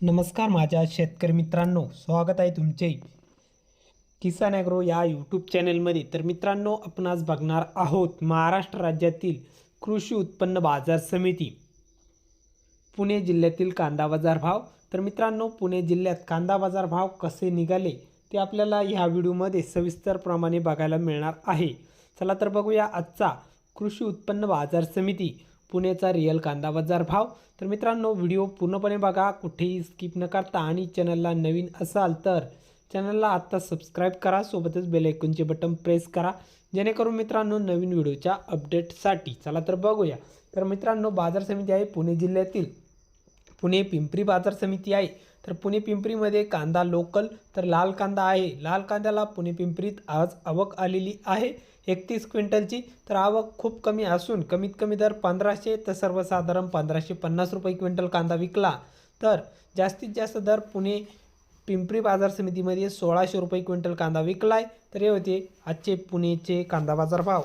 नमस्कार माझ्या शेतकरी मित्रांनो, स्वागत आहे तुमचे किसान ॲग्रो या यूट्यूब चॅनलमध्ये। तर मित्रांनो, आपण आज बघणार आहोत महाराष्ट्र राज्यातील कृषी उत्पन्न बाजार समिती पुणे जिल्ह्यातील कांदा बाजार भाव। तर मित्रांनो, पुणे जिल्ह्यात कांदा बाजार भाव कसे निघाले ते आपल्याला ह्या व्हिडिओमध्ये सविस्तरप्रमाणे बघायला मिळणार आहे। चला तर बघूया आजचा कृषी उत्पन्न बाजार समिती पुणेचा रिअल कांदा बाजार भाव। तर मित्रांनो, व्हिडिओ पूर्णपणे बघा, कुठेही स्किप न करता, आणि चॅनलला नवीन असाल तर चॅनलला आत्ता सबस्क्राईब करा, सोबतच बेल आयकॉनचे बटन प्रेस करा, जेणेकरून मित्रांनो नवीन व्हिडिओच्या अपडेटसाठी। चला तर बघूया। तर मित्रांनो, बाजार समिती आहे पुणे जिल्ह्यातील पुणे पिंपरी बाजार समिती आहे। तर पुणे पिंपरीमध्ये कांदा लोकल तर लाल कांदा आहे। लाल कांद्याला पुणे पिंपरीत आज आवक आलेली आहे 31 क्विंटलची। तर आवक खूप कमी असून कमीत कमी दर 1500 तर सर्वसाधारण 1550 रुपये क्विंटल कांदा विकला। तर जास्तीत जास्त दर पुणे पिंपरी बाजार समितीमध्ये 1600 रुपये क्विंटल कांदा विकलाय। तर हे होते आजचे पुणेचे कांदा बाजार भाव।